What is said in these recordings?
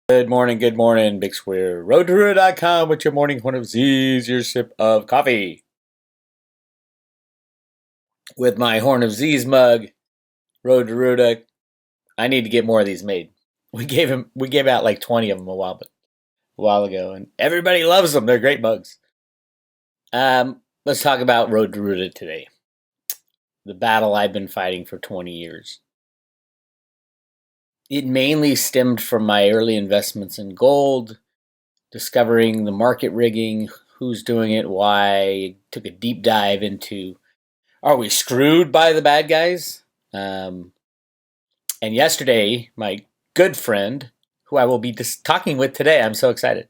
Good morning, Big Square. RoadToRuda.com with your morning horn of Z's, your sip of coffee. With my horn of Z's mug, Road to Ruda. I need to get more of these made. We gave out like 20 of them a while ago, and everybody loves them. They're great mugs. Let's talk about Road to Ruda today. The battle I've been fighting for 20 years. It mainly stemmed from my early investments in gold, discovering the market rigging, who's doing it, why. Took a deep dive into, are we screwed by the bad guys? And yesterday, my good friend, who I will be talking with today, I'm so excited,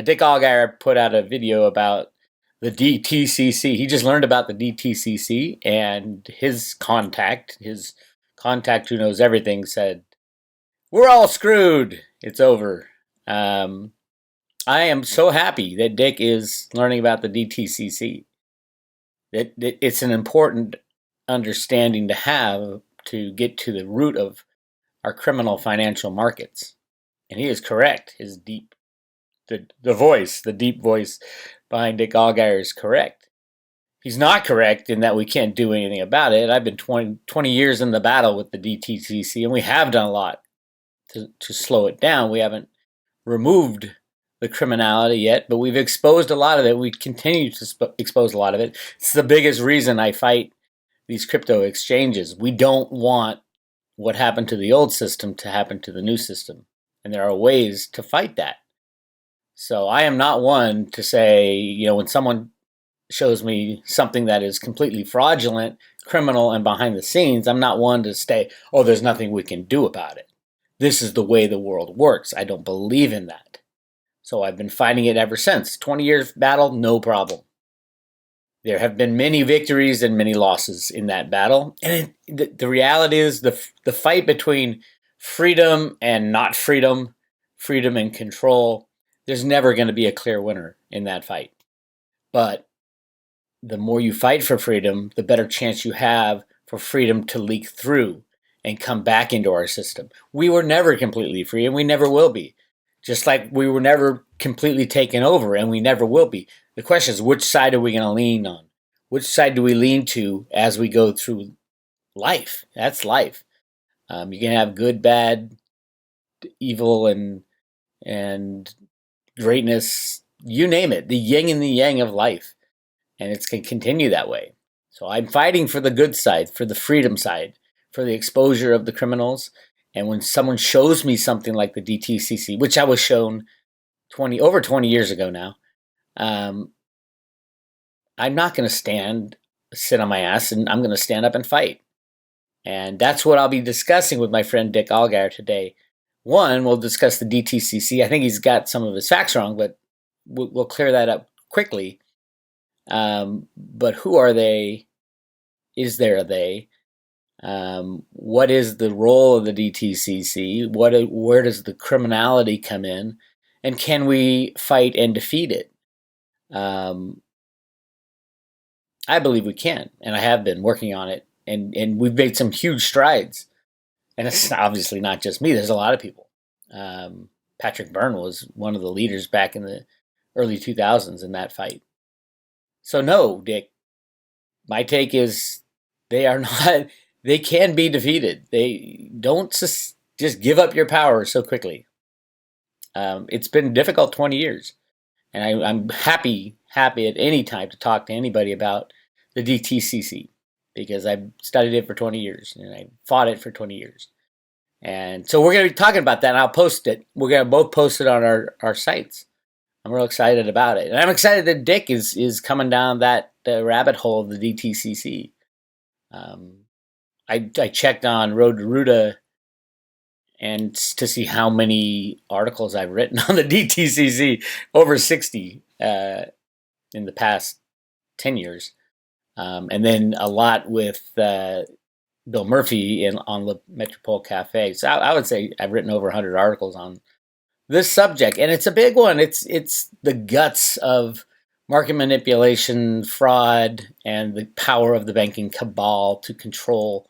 Dick Allgaier put out a video about the DTCC. He just learned about the DTCC, and his contact who knows everything, said, "We're all screwed. It's over." I am so happy that Dick is learning about the DTCC. It's an important understanding to have to get to the root of our criminal financial markets. And he is correct. The deep voice behind Dick Allgaier is correct. He's not correct in that we can't do anything about it. I've been 20 years in the battle with the DTCC, and we have done a lot to slow it down. We haven't removed the criminality yet, but we've exposed a lot of it. We continue to expose a lot of it. It's the biggest reason I fight these crypto exchanges. We don't want what happened to the old system to happen to the new system, and there are ways to fight that. So I am not one to say, when someone shows me something that is completely fraudulent, criminal, and behind the scenes, I'm not one to say, oh, there's nothing we can do about it. This is the way the world works. I don't believe in that. So I've been fighting it ever since. 20 years battle, no problem. There have been many victories and many losses in that battle. And the reality is the fight between freedom and not freedom, freedom and control, there's never going to be a clear winner in that fight. But the more you fight for freedom, the better chance you have for freedom to leak through and come back into our system. We were never completely free, and we never will be. Just like we were never completely taken over, and we never will be. The question is, which side are we going to lean on? Which side do we lean to as we go through life? That's life. You can have good, bad, evil, and greatness, you name it, the yin and the yang of life. And it's going to continue that way. So I'm fighting for the good side, for the freedom side, for the exposure of the criminals. And when someone shows me something like the DTCC, which I was shown over 20 years ago now, I'm not going to sit on my ass, and I'm going to stand up and fight. And that's what I'll be discussing with my friend Dick Allgaier today. One, we'll discuss the DTCC. I think he's got some of his facts wrong, but we'll clear that up quickly. But who are they? Is there a they? What is the role of the DTCC? Where does the criminality come in? And can we fight and defeat it? I believe we can, and I have been working on it, and we've made some huge strides. And it's obviously not just me. There's a lot of people. Patrick Byrne was one of the leaders back in the early 2000s in that fight. So no, Dick, my take is they can be defeated. They don't just give up your power so quickly. It's been difficult 20 years. And I'm happy at any time to talk to anybody about the DTCC, because I've studied it for 20 years and I fought it for 20 years. And so we're going to be talking about that, and I'll post it. We're going to both post it on our sites. I'm real excited about it. And I'm excited that Dick is coming down that rabbit hole of the DTCC. I checked on Road to Ruda and to see how many articles I've written on the DTCC, over 60 in the past 10 years. And then a lot with Bill Murphy on the Metropole Cafe. So I would say I've written over 100 articles on this subject, and it's a big one. It's the guts of market manipulation, fraud, and the power of the banking cabal to control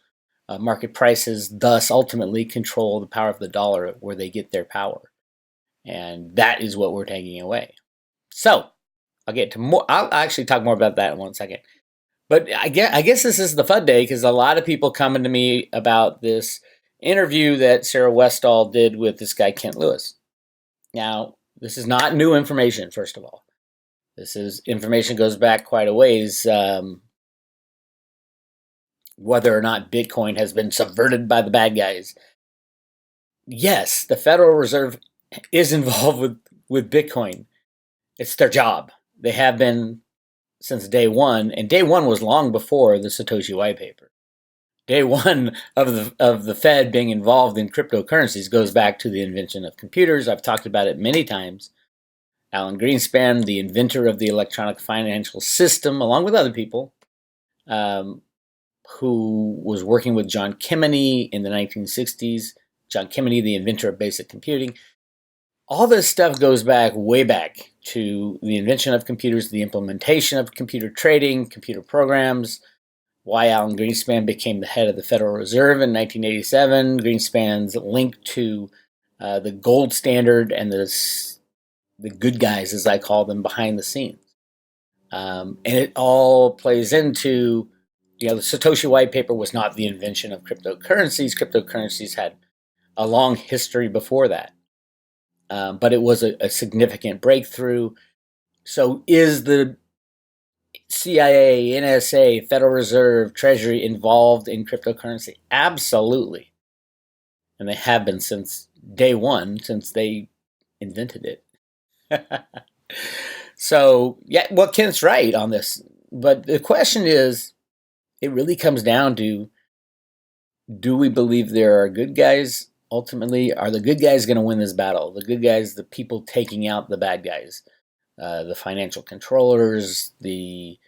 market prices, thus ultimately control the power of the dollar, where they get their power. And that is what we're taking away. So I'll get to more. I'll actually talk more about that in 1 second. But I guess this is the fun day because a lot of people coming to me about this interview that Sarah Westall did with this guy, Kent Lewis. Now, this is not new information, first of all. This is information goes back quite a ways. Whether or not Bitcoin has been subverted by the bad guys. Yes, the Federal Reserve is involved with Bitcoin. It's their job. They have been since day one, and day one was long before the Satoshi white paper. Day one of the Fed being involved in cryptocurrencies goes back to the invention of computers. I've talked about it many times. Alan Greenspan, the inventor of the electronic financial system, along with other people, who was working with John Kemeny in the 1960s. John Kemeny, the inventor of basic computing. All this stuff goes back, way back, to the invention of computers, the implementation of computer trading, computer programs, why Alan Greenspan became the head of the Federal Reserve in 1987, Greenspan's link to the gold standard and the good guys, as I call them, behind the scenes. And it all plays into, the Satoshi white paper was not the invention of cryptocurrencies. Cryptocurrencies had a long history before that. But it was a significant breakthrough. So is the CIA, NSA, Federal Reserve, Treasury involved in cryptocurrency? Absolutely. And they have been since day one, since they invented it. So, yeah, well, Kent's right on this. But the question is, it really comes down to, do we believe there are good guys? Ultimately, are the good guys going to win this battle? The good guys, the people taking out the bad guys, the financial controllers, and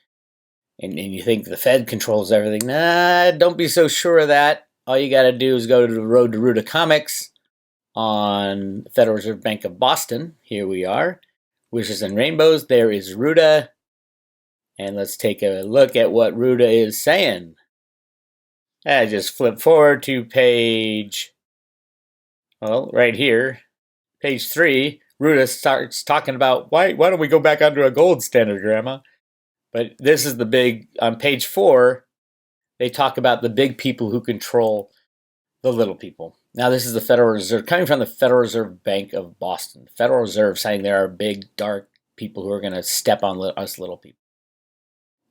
you think the Fed controls everything. Nah, don't be so sure of that. All you got to do is go to the Road to Ruta comics on Federal Reserve Bank of Boston. Here we are. Wishes and Rainbows. There is Ruta. And let's take a look at what Ruta is saying. I just flip forward to page, right here, page 3. Ruta starts talking about, why don't we go back under a gold standard, Grandma? But this is the big, on page 4, they talk about the big people who control the little people. Now, this is the Federal Reserve, coming from the Federal Reserve Bank of Boston. The Federal Reserve saying there are big, dark people who are going to step on us little people.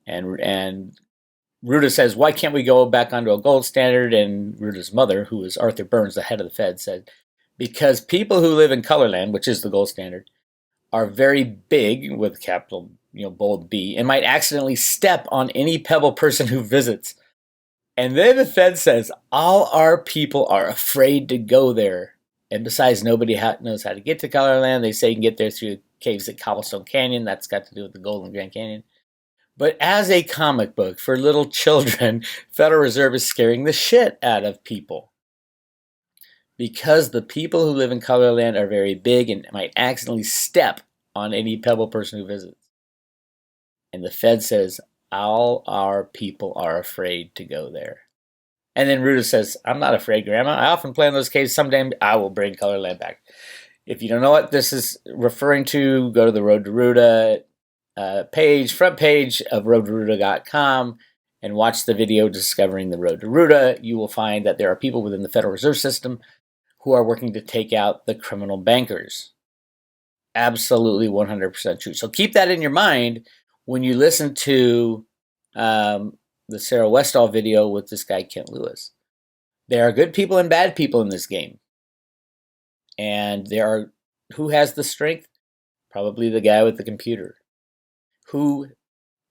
And Ruta says, why can't we go back onto a gold standard? And Ruta's mother, who is Arthur Burns, the head of the Fed, said, because people who live in Colorland, which is the gold standard, are very big, with capital, bold B, and might accidentally step on any pebble person who visits. And then the Fed says, all our people are afraid to go there. And besides, nobody knows how to get to Colorland. They say you can get there through caves at Cobblestone Canyon. That's got to do with the Golden Grand Canyon. But as a comic book for little children, Federal Reserve is scaring the shit out of people. Because the people who live in Colorland are very big and might accidentally step on any pebble person who visits. And the Fed says, all our people are afraid to go there. And then Ruta says, I'm not afraid, Grandma. I often play in those caves. Someday I will bring Colorland back. If you don't know what this is referring to, go to the Road to Ruta front page of roadtoruta.com and watch the video Discovering the Road to Ruta. You will find that there are people within the Federal Reserve System who are working to take out the criminal bankers. Absolutely 100% true. So keep that in your mind when you listen to the Sarah Westall video with this guy, Kent Lewis. There are good people and bad people in this game. And who has the strength? Probably the guy with the computer, who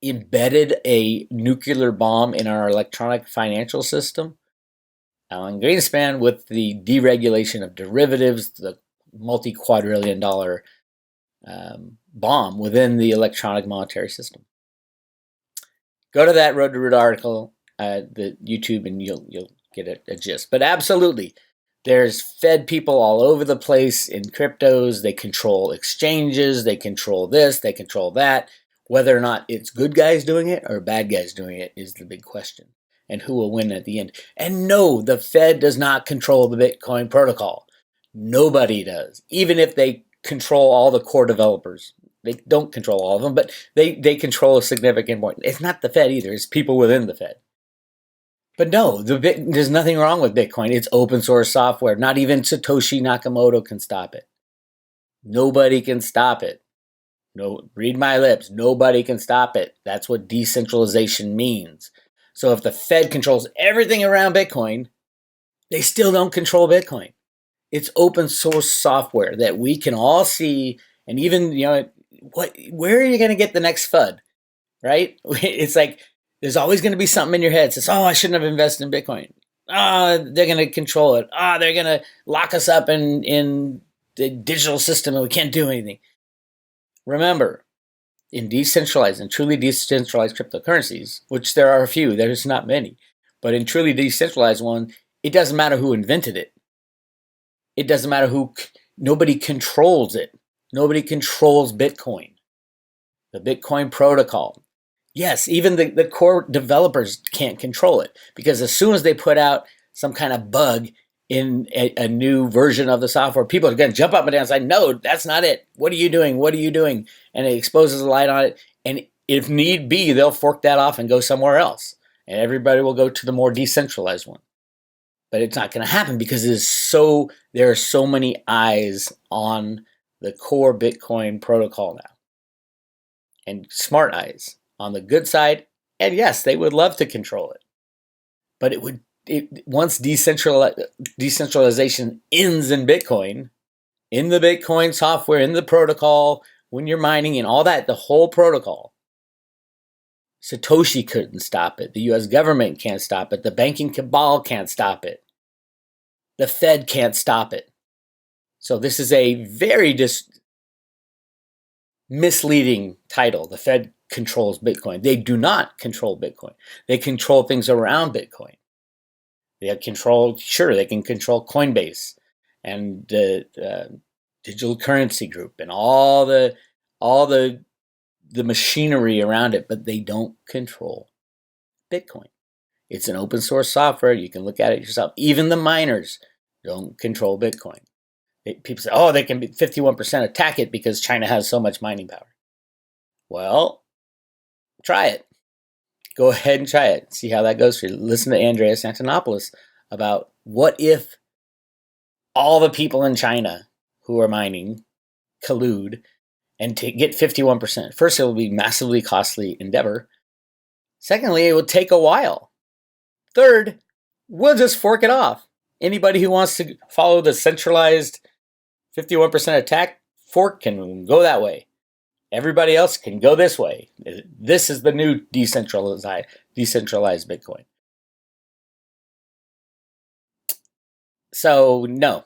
embedded a nuclear bomb in our electronic financial system. Alan Greenspan with the deregulation of derivatives, the multi-quadrillion dollar bomb within the electronic monetary system. Go to that Road to Root article, the YouTube, and you'll get a gist. But absolutely, there's Fed people all over the place in cryptos. They control exchanges. They control this. They control that. Whether or not it's good guys doing it or bad guys doing it is the big question. And who will win at the end? And no, the Fed does not control the Bitcoin protocol. Nobody does. Even if they control all the core developers. They don't control all of them, but they control a significant point. It's not the Fed either. It's people within the Fed. But no, there's nothing wrong with Bitcoin. It's open source software. Not even Satoshi Nakamoto can stop it. Nobody can stop it. No, read my lips. Nobody can stop it. That's what decentralization means. So if the Fed controls everything around Bitcoin, they still don't control Bitcoin. It's open source software that we can all see, and even where are you going to get the next FUD, right? It's like there's always going to be something in your head that says, "Oh, I shouldn't have invested in Bitcoin. They're going to control it. They're going to lock us up in the digital system, and we can't do anything." Remember, in decentralized and truly decentralized cryptocurrencies, which there are a few, there's not many, but in truly decentralized one, it doesn't matter who invented it. It doesn't matter nobody controls it. Nobody controls Bitcoin, the Bitcoin protocol. Yes, even the core developers can't control it, because as soon as they put out some kind of bug in a new version of the software, people are going to jump up and down and say, "No, that's not it. What are you doing? What are you doing?" And it exposes a light on it. And if need be, they'll fork that off and go somewhere else. And everybody will go to the more decentralized one. But it's not going to happen because there are so many eyes on the core Bitcoin protocol now. And smart eyes on the good side. And yes, they would love to control it. But once decentralization ends in Bitcoin, in the Bitcoin software, in the protocol, when you're mining and all that, the whole protocol, Satoshi couldn't stop it. The US government can't stop it. The banking cabal can't stop it. The Fed can't stop it. So this is a very misleading title. The Fed controls Bitcoin. They do not control Bitcoin. They control things around Bitcoin. They can control Coinbase and the digital currency group and all the machinery around it, but they don't control Bitcoin. It's an open source software. You can look at it yourself. Even the miners don't control Bitcoin. People say, "Oh, they can be 51% attack it because China has so much mining power." Well, try it. Go ahead and try it. See how that goes for you. Listen to Andreas Antonopoulos about what if all the people in China who are mining collude and to get 51%. First, it will be a massively costly endeavor. Secondly, it will take a while. Third, we'll just fork it off. Anybody who wants to follow the centralized 51% attack fork can go that way. Everybody else can go this way. This is the new decentralized Bitcoin. So, no.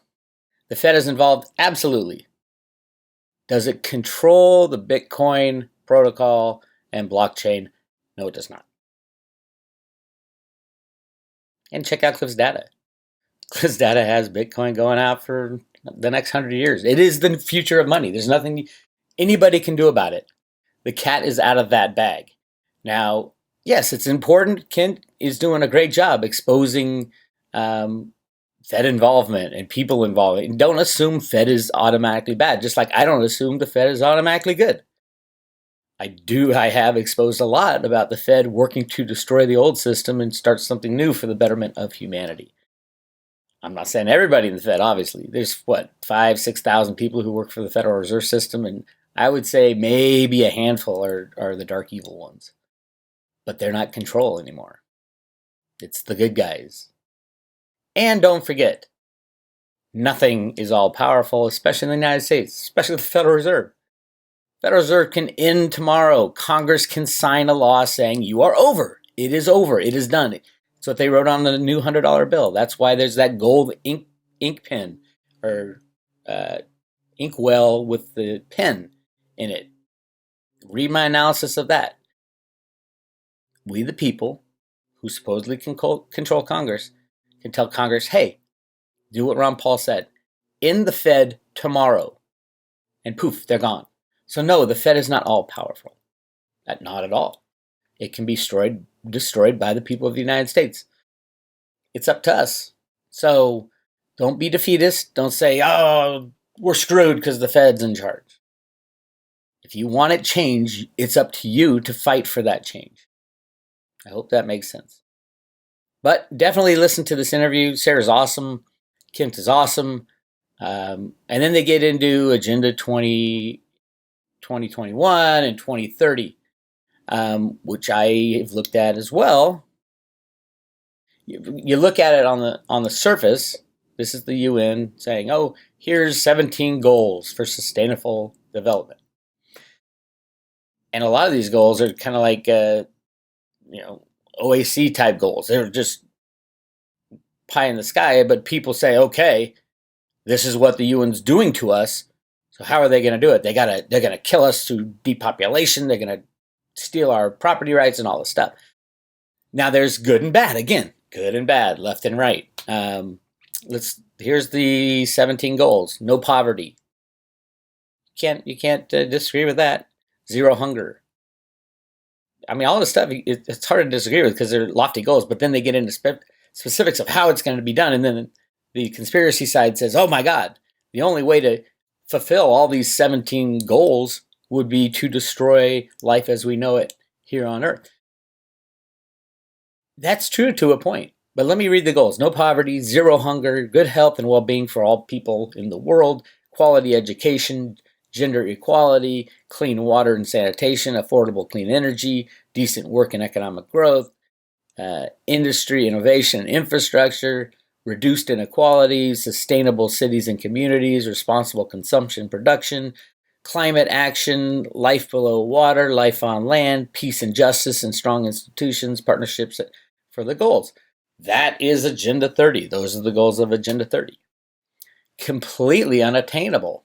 The Fed is involved? Absolutely. Does it control the Bitcoin protocol and blockchain? No, it does not. And check out Cliff's data. Cliff's data has Bitcoin going out for the next 100 years. It is the future of money. There's nothing anybody can do about it. The cat is out of that bag. Now, yes, it's important. Kent is doing a great job exposing Fed involvement and people involvement. Don't assume Fed is automatically bad, just like I don't assume the Fed is automatically good. I have exposed a lot about the Fed working to destroy the old system and start something new for the betterment of humanity. I'm not saying everybody in the Fed, obviously. There's 5,000-6,000 people who work for the Federal Reserve System, and I would say maybe a handful are the dark evil ones. But they're not control anymore. It's the good guys. And don't forget, nothing is all powerful, especially in the United States, especially the Federal Reserve. The Federal Reserve can end tomorrow. Congress can sign a law saying you are over. It is over. It is done. That's what they wrote on the new $100 bill. That's why there's that gold ink pen or inkwell with the pen in it. Read my analysis of that. We, the people, who supposedly control Congress, can tell Congress, hey, do what Ron Paul said. End the Fed tomorrow. And poof, they're gone. So no, the Fed is not all powerful. Not at all. It can be destroyed by the people of the United States. It's up to us. So don't be defeatist. Don't say, oh, we're screwed because the Fed's in charge. If you want it changed, it's up to you to fight for that change. I hope that makes sense. But definitely listen to this interview. Sarah's awesome. Kent is awesome. And then they get into Agenda 2021 and 2030, which I have looked at as well. You look at it on the surface. This is the UN saying, "Oh, here's 17 goals for sustainable development," and a lot of these goals are kind of like OAC type goals. They're just pie in the sky. But people say, "Okay, this is what the UN's doing to us. So how are they going to do it? They're going to kill us through depopulation. They're going to steal our property rights and all this stuff." Now there's good and bad. Again, good and bad, left and right. Here's the 17 goals. No poverty. You can't disagree with that. Zero hunger. I mean, all this stuff, it's hard to disagree with because they're lofty goals, but then they get into specifics of how it's going to be done. And then the conspiracy side says, oh my God, the only way to fulfill all these 17 goals would be to destroy life as we know it here on Earth. That's true to a point. But let me read the goals. No poverty, zero hunger, good health and well-being for all people in the world, quality education, gender equality, clean water and sanitation, affordable clean energy, decent work and economic growth, industry, innovation, and infrastructure, reduced inequality, sustainable cities and communities, responsible consumption, production, climate action, life below water, life on land, peace and justice, and strong institutions, partnerships for the goals. That is Agenda 30. Those are the goals of Agenda 30. Completely unattainable.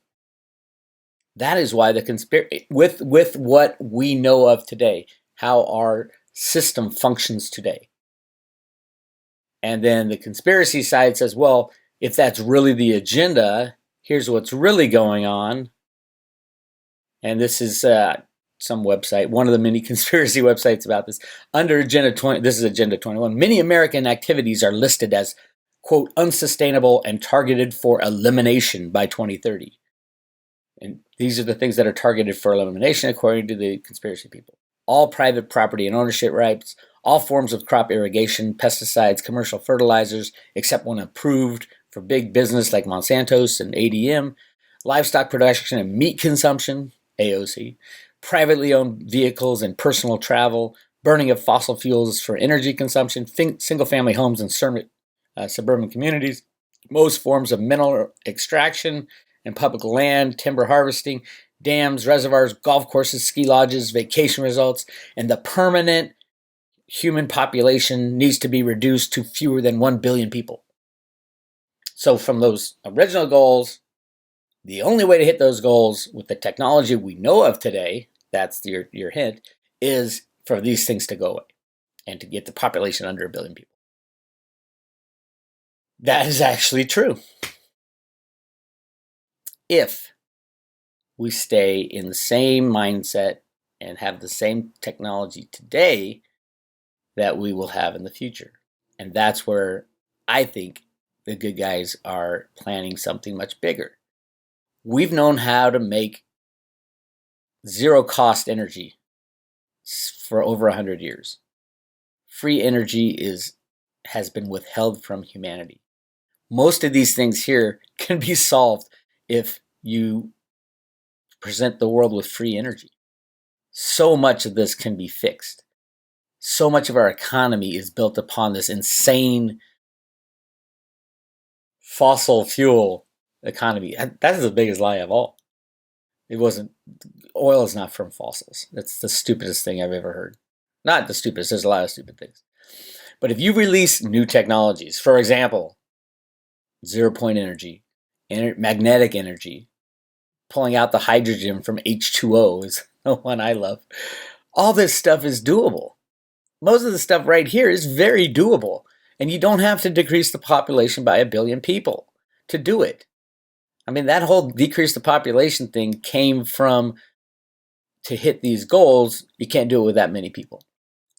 That is why the conspiracy, with what we know of today, how our system functions today. And then the conspiracy side says, well, if that's really the agenda, here's what's really going on. And this is some website, one of the many conspiracy websites about this. Under Agenda 20, this is Agenda 21, many American activities are listed as, quote, unsustainable and targeted for elimination by 2030. And these are the things that are targeted for elimination, according to the conspiracy people. All private property and ownership rights, all forms of crop irrigation, pesticides, commercial fertilizers, except when approved for big business like Monsanto's and ADM, livestock production and meat consumption, AOC, privately owned vehicles and personal travel, burning of fossil fuels for energy consumption, single-family homes and suburban communities, most forms of mineral extraction and public land, timber harvesting, dams, reservoirs, golf courses, ski lodges, vacation resorts, and the permanent human population needs to be reduced to fewer than 1 billion people. So from those original goals, the only way to hit those goals with the technology we know of today, that's your hint, is for these things to go away and to get the population under 1 billion people. That is actually true. If we stay in the same mindset and have the same technology today that we will have in the future. And that's where I think the good guys are planning something much bigger. We've known how to make zero cost energy for over 100 years. Free energy has been withheld from humanity. Most of these things here can be solved if you present the world with free energy. So much of this can be fixed. So much of our economy is built upon this insane fossil fuel economy. That is the biggest lie of all. Oil is not from fossils. That's the stupidest thing I've ever heard. Not the stupidest, there's a lot of stupid things. But if you release new technologies, for example, zero-point energy, magnetic energy, pulling out the hydrogen from H2O is the one I love. All this stuff is doable. Most of the stuff right here is very doable. And you don't have to decrease the population by 1 billion people to do it. I mean, that whole decrease the population thing came from, to hit these goals, you can't do it with that many people.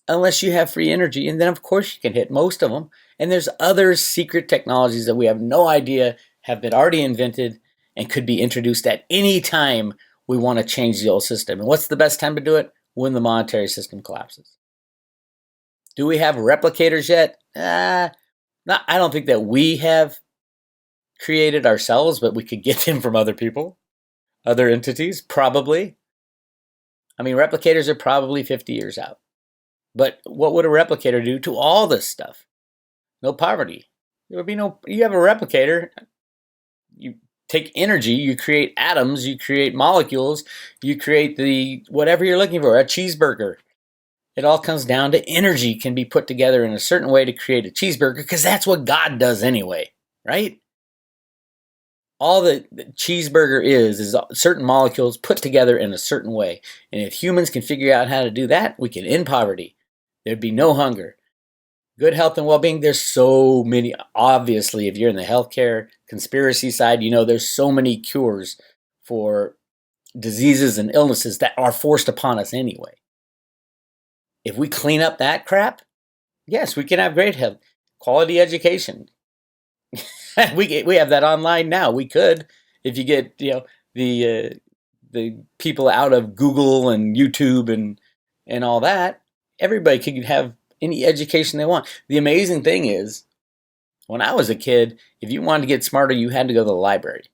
Unless you have free energy, and then of course you can hit most of them. And there's other secret technologies that we have no idea have been already invented and could be introduced at any time we want to change the old system. And what's the best time to do it? When the monetary system collapses. Do we have replicators yet? I don't think that we have created ourselves, but we could get them from other people, other entities, probably. I mean, replicators are probably 50 years out. But what would a replicator do to all this stuff? No poverty. There would be no, you have a replicator, you take energy, you create atoms, you create molecules, you create the whatever you're looking for, a cheeseburger. It all comes down to energy can be put together in a certain way to create a cheeseburger because that's what God does anyway, right? All the cheeseburger is certain molecules put together in a certain way. And if humans can figure out how to do that, we can end poverty. There'd be no hunger. Good health and well-being, there's so many. Obviously, if you're in the healthcare conspiracy side, you know there's so many cures for diseases and illnesses that are forced upon us anyway. If we clean up that crap, yes, we can have great health, quality education. we have that online now. We could, if you get the people out of Google and YouTube and all that, everybody could have any education they want. The amazing thing is, when I was a kid, if you wanted to get smarter, you had to go to the library.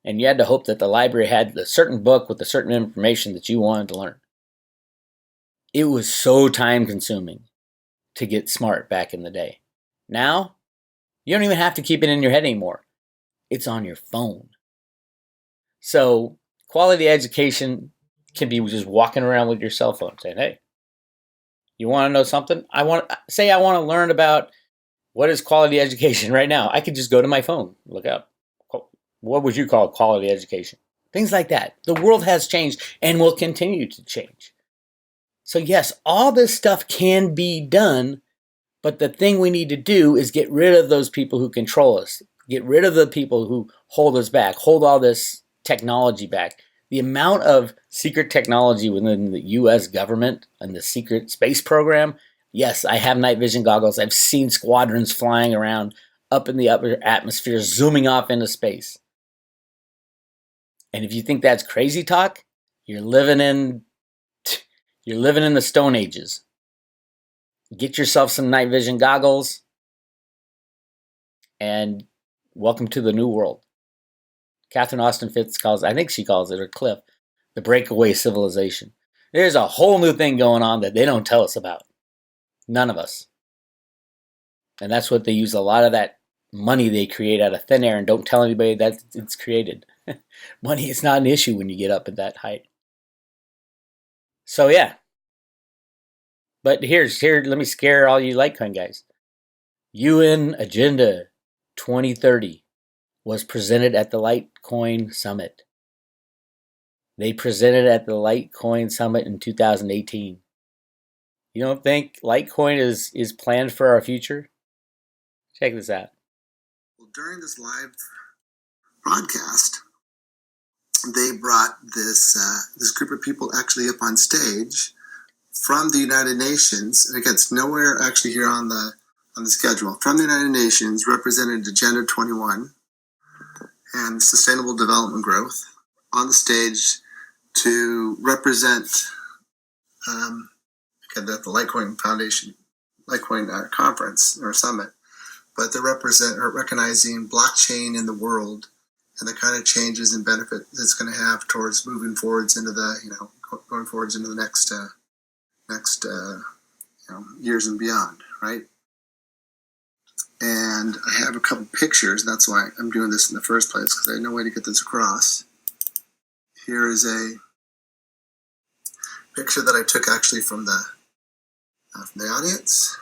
And you had to hope that the library had a certain book with a certain information that you wanted to learn. It was so time consuming to get smart back in the day. Now, you don't even have to keep it in your head anymore. It's on your phone. So quality education can be just walking around with your cell phone saying, hey, you want to know something? I want to learn about what is quality education right now. I could just go to my phone, look up. What would you call quality education? Things like that. The world has changed and will continue to change. So yes, all this stuff can be done, but the thing we need to do is get rid of those people who control us. Get rid of the people who hold us back, hold all this technology back. The amount of secret technology within the US government and the secret space program, yes, I have night vision goggles. I've seen squadrons flying around up in the upper atmosphere, zooming off into space. And if you think that's crazy talk, you're living in the Stone Ages. Get yourself some night vision goggles and welcome to the new world. Catherine Austin Fitts calls it, or Cliff, the breakaway civilization. There's a whole new thing going on that they don't tell us about. None of us. And that's what they use a lot of that money they create out of thin air and don't tell anybody that it's created. Money is not an issue when you get up at that height. So yeah. But here, let me scare all you Litecoin guys. UN Agenda 2030 was presented at the Litecoin Summit. They presented at the Litecoin Summit in 2018. You don't think Litecoin is planned for our future? Check this out. Well, during this live broadcast, they brought this group of people actually up on stage from the United Nations, and again, it's nowhere actually here on the schedule. From the United Nations, represented Agenda 21 and Sustainable Development Growth on the stage to represent the Litecoin Foundation, Litecoin conference or summit, but they're recognizing blockchain in the world and the kind of changes and benefit it's going to have towards moving forwards into going forwards into the next years and beyond, right? And I have a couple pictures. That's why I'm doing this in the first place, because I had no way to get this across. Here is a picture that I took actually from the audience.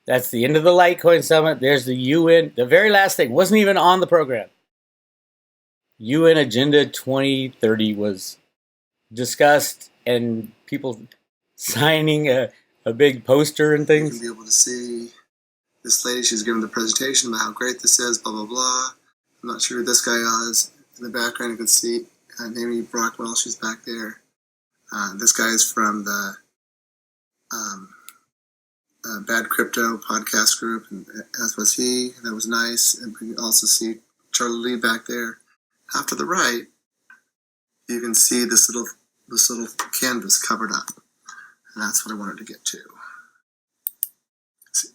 That's the end of the Litecoin Summit. There's the UN. The very last thing wasn't even on the program. UN Agenda 2030 was discussed, and people signing a big poster and things. You can be able to see this lady. She's giving the presentation about how great this is, blah, blah, blah. I'm not sure who this guy is. In the background, you can see Amy Brockwell. She's back there. This guy is from the Bad Crypto podcast group, and as was he. That was nice. And you can also see Charlie Lee back there. Off to the right, you can see this little canvas covered up. And that's what I wanted to get to.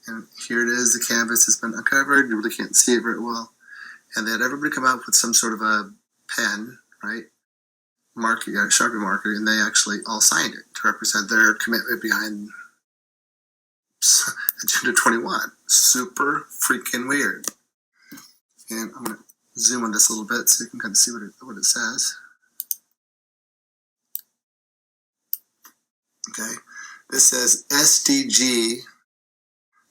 And here it is, the canvas has been uncovered. You really can't see it very well. And they had everybody come up with some sort of a pen, right? Marker, Sharpie marker, and they actually all signed it to represent their commitment behind Agenda 21. Super freaking weird. And I'm going to zoom on this a little bit so you can kind of see what it says. Okay, this says SDG,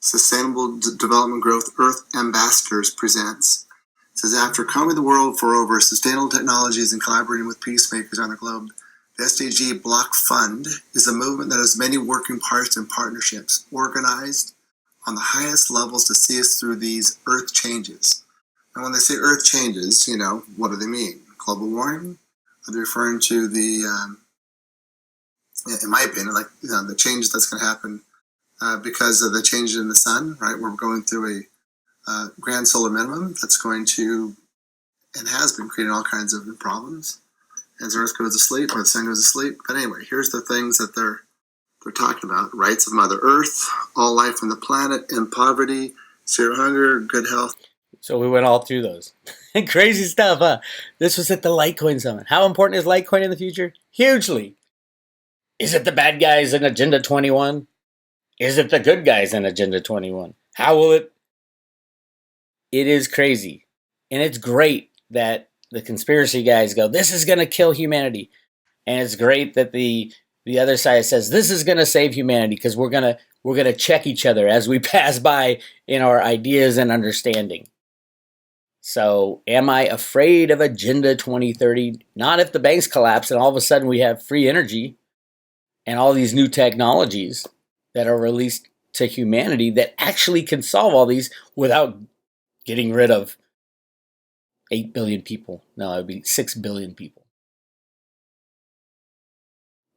Sustainable Development Growth Earth Ambassadors presents. It says, after combing the world for over sustainable technologies and collaborating with peacemakers on the globe, the SDG Block Fund is a movement that has many working parts and partnerships organized on the highest levels to see us through these earth changes. And when they say earth changes, what do they mean? Global warming? Are they referring to the, in my opinion, the change that's going to happen because of the changes in the sun, right? We're going through a grand solar minimum that's going to, and has been creating all kinds of problems as the earth goes to sleep or the sun goes to sleep. But anyway, here's the things that they're talking about. Rights of Mother Earth, all life on the planet, and poverty, zero hunger, good health. So we went all through those. Crazy stuff, huh? This was at the Litecoin Summit. How important is Litecoin in the future? Hugely. Is it the bad guys in Agenda 21? Is it the good guys in Agenda 21? How will it? It is crazy. And it's great that the conspiracy guys go, this is going to kill humanity. And it's great that the other side says, this is going to save humanity because we're going to check each other as we pass by in our ideas and understanding. So am I afraid of Agenda 2030? Not if the banks collapse and all of a sudden we have free energy and all these new technologies that are released to humanity that actually can solve all these without getting rid of 8 billion people. No, it would be 6 billion people.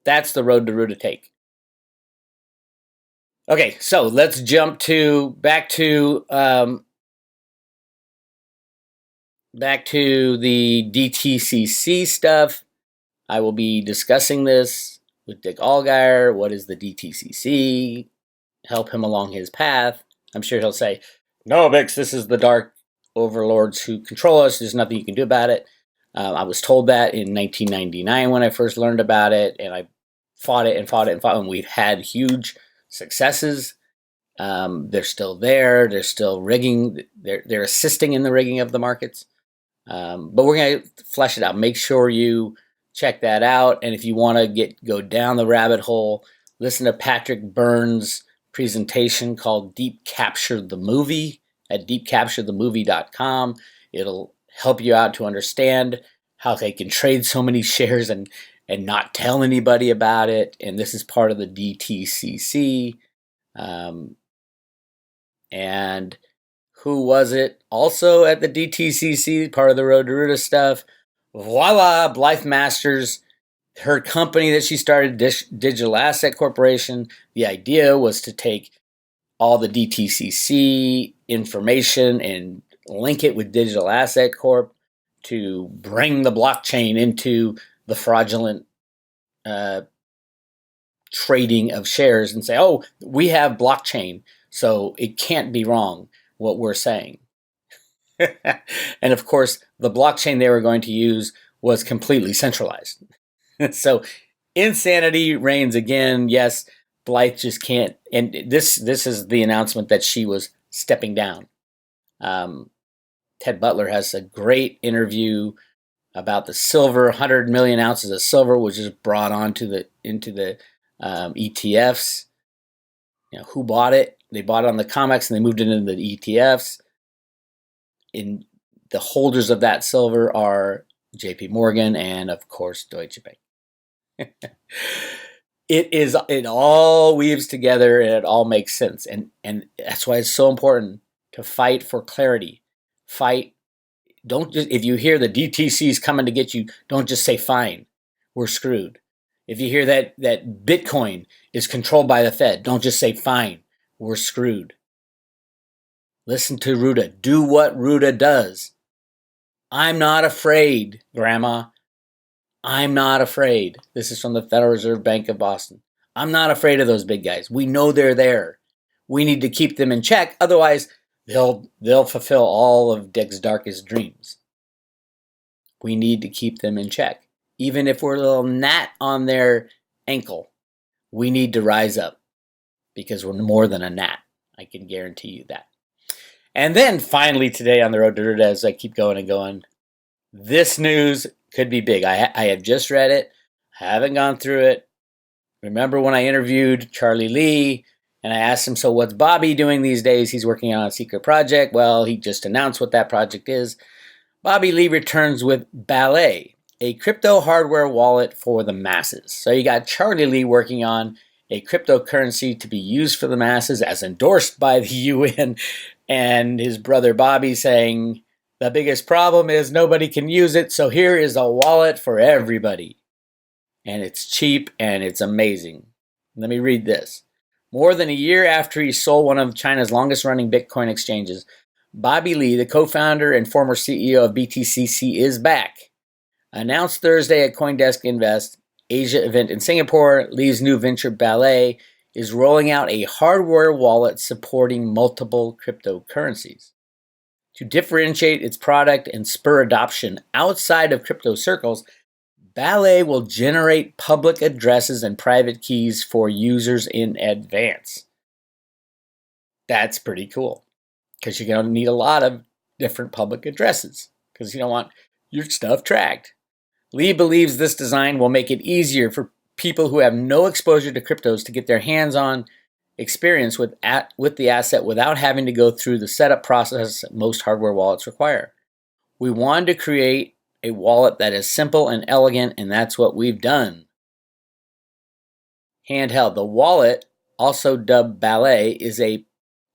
That's the road to Ruta take. Okay, so let's jump back to the DTCC stuff. I will be discussing this with Dick Allgaier. What is the DTCC? Help him along his path. I'm sure he'll say, no, Bix, this is the dark overlords who control us. There's nothing you can do about it. I was told that in 1999 when I first learned about it, and I fought it, and we've had huge successes. They're still there. They're still rigging. They're assisting in the rigging of the markets. But we're going to flesh it out. Make sure you check that out. And if you want to go down the rabbit hole, listen to Patrick Byrne's presentation called Deep Capture the Movie at deepcapturethemovie.com. It'll help you out to understand how they can trade so many shares and not tell anybody about it. And this is part of the DTCC. And who was it also at the DTCC, part of the Road to Ruta stuff? Voila, Blythe Masters, her company that she started, Digital Asset Corporation. The idea was to take all the DTCC information and link it with Digital Asset Corp to bring the blockchain into the fraudulent trading of shares and say, oh, we have blockchain, so it can't be wrong what we're saying. And of course, the blockchain they were going to use was completely centralized. So insanity reigns again. Yes, Blythe just can't. And this is the announcement that she was stepping down. Ted Butler has a great interview about the silver. 100 million ounces of silver was just brought into the ETFs. Who bought it? They bought it on the COMEX and they moved it into the ETFs. In the holders of that silver are JP Morgan and of course Deutsche Bank. It all weaves together and it all makes sense. And that's why it's so important to fight for clarity. Don't just, if you hear the DTC is coming to get you, don't just say fine, we're screwed. If you hear that Bitcoin is controlled by the Fed, don't just say fine, we're screwed. Listen to Ruta. Do what Ruta does. I'm not afraid, Grandma. I'm not afraid. This is from the Federal Reserve Bank of Boston. I'm not afraid of those big guys. We know they're there. We need to keep them in check. Otherwise, they'll fulfill all of Dick's darkest dreams. We need to keep them in check. Even if we're a little gnat on their ankle, we need to rise up because we're more than a gnat. I can guarantee you that. And then finally today on the road to dirt, as I keep going and going, this news could be big. I have just read it, haven't gone through it. Remember when I interviewed Charlie Lee and I asked him, so what's Bobby doing these days? He's working on a secret project. Well, he just announced what that project is. Bobby Lee returns with Ballet, a crypto hardware wallet for the masses. So you got Charlie Lee working on a cryptocurrency to be used for the masses as endorsed by the UN, and his brother Bobby saying, the biggest problem is nobody can use it, so here is a wallet for everybody. And it's cheap and it's amazing. Let me read this. More than a year after he sold one of China's longest running Bitcoin exchanges, Bobby Lee, the co-founder and former CEO of BTCC, is back. Announced Thursday at CoinDesk Invest Asia event in Singapore, Lee's new venture Ballet is rolling out a hardware wallet supporting multiple cryptocurrencies. To differentiate its product and spur adoption outside of crypto circles, Ballet will generate public addresses and private keys for users in advance. That's pretty cool because you're going to need a lot of different public addresses because you don't want your stuff tracked. Lee believes this design will make it easier for people who have no exposure to cryptos to get their hands-on experience with the asset without having to go through the setup process most hardware wallets require. We wanted to create a wallet that is simple and elegant, and that's what we've done. Handheld. The wallet, also dubbed Ballet, is a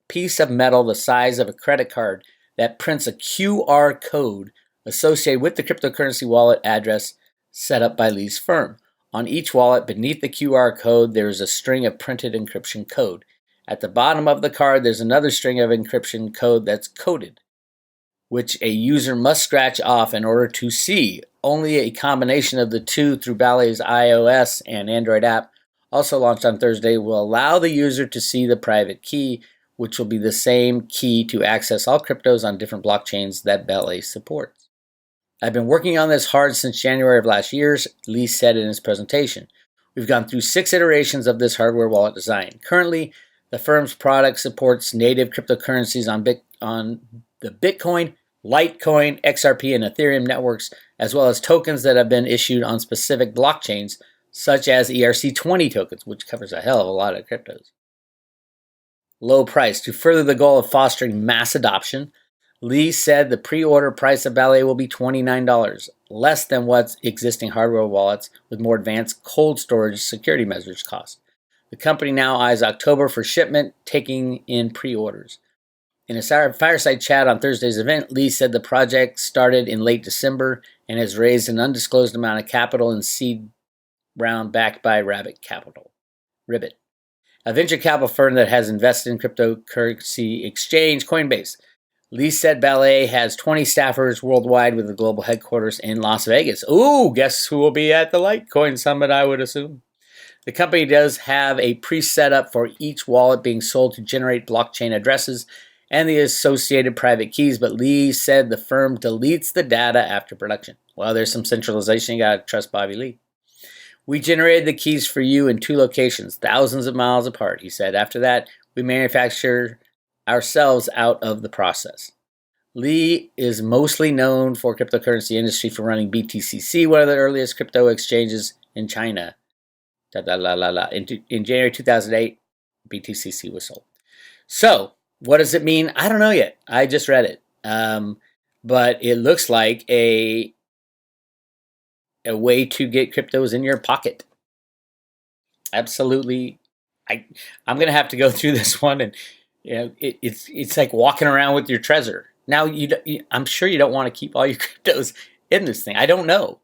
piece of metal the size of a credit card that prints a QR code associated with the cryptocurrency wallet address set up by Lee's firm. On each wallet, beneath the QR code, there is a string of printed encryption code. At the bottom of the card, there's another string of encryption code that's coded, which a user must scratch off in order to see. Only a combination of the two through Ballet's iOS and Android app, also launched on Thursday, will allow the user to see the private key, which will be the same key to access all cryptos on different blockchains that Ballet supports. I've been working on this hard since January of last year, Lee said in his presentation. We've gone through 6 iterations of this hardware wallet design. Currently, the firm's product supports native cryptocurrencies on the Bitcoin, Litecoin, XRP, and Ethereum networks, as well as tokens that have been issued on specific blockchains, such as ERC20 tokens, which covers a hell of a lot of cryptos. Low price. To further the goal of fostering mass adoption, Lee said the pre-order price of Ballet will be $29, less than what existing hardware wallets with more advanced cold storage security measures cost. The company now eyes October for shipment, taking in pre-orders. In a fireside chat on Thursday's event, Lee said the project started in late December and has raised an undisclosed amount of capital in seed round backed by Ribbit, a venture capital firm that has invested in cryptocurrency exchange Coinbase. Lee said Ballet has 20 staffers worldwide with a global headquarters in Las Vegas. Ooh, guess who will be at the Litecoin Summit, I would assume. The company does have a pre-set up for each wallet being sold to generate blockchain addresses and the associated private keys, but Lee said the firm deletes the data after production. Well, there's some centralization. You got to trust Bobby Lee. We generated the keys for you in 2 locations, thousands of miles apart, he said. After that, we manufacture ourselves out of the process. Lee is mostly known for cryptocurrency industry for running BTCC, one of the earliest crypto exchanges in China. In January 2008, BTCC was sold. So, what does it mean? I don't know yet. I just read it. But it looks like a way to get cryptos in your pocket. Absolutely. I'm going to have to go through this one, and it's like walking around with your treasure. Now, I'm sure you don't want to keep all your cryptos in this thing. I don't know.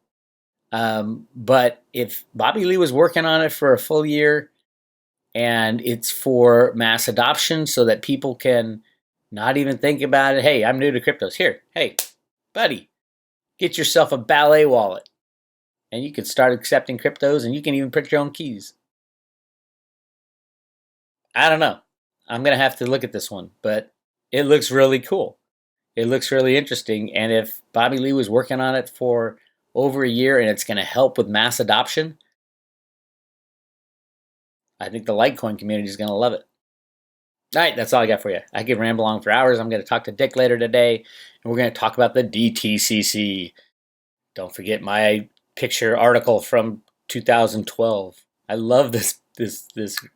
But if Bobby Lee was working on it for a full year and it's for mass adoption so that people can not even think about it, hey, I'm new to cryptos. Here, hey, buddy, Get yourself a ballet wallet, and you can start accepting cryptos, and you can even print your own keys. I don't know. I'm going to have to look at this one, but it looks really cool. It looks really interesting. And if Bobby Lee was working on it for over a year and it's going to help with mass adoption, I think the Litecoin community is going to love it. All right, that's all I got for you. I could ramble on for hours. I'm going to talk to Dick later today, and we're going to talk about the DTCC. Don't forget my picture article from 2012. I love this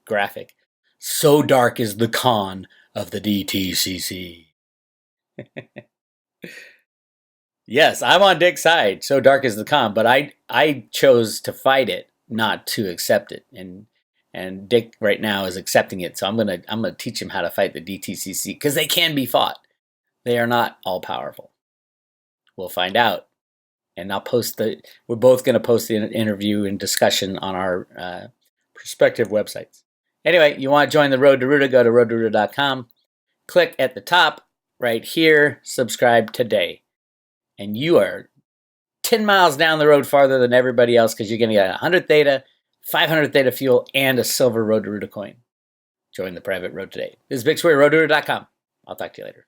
graphic. So dark is the con of the DTCC. Yes, I'm on Dick's side. So dark is the con, but I chose to fight it, not to accept it. And Dick right now is accepting it. So I'm gonna teach him how to fight the DTCC because they can be fought. They are not all powerful. We'll find out. And I'll post we're both going to post the interview and discussion on our respective websites. Anyway, you want to join the Road to Ruta, go to roadtoruta.com. Click at the top right here, subscribe today. And you are 10 miles down the road farther than everybody else because you're going to get 100 Theta, 500 Theta fuel, and a silver Road to Ruta coin. Join the private road today. This is Big Square, roadtoruta.com. I'll talk to you later.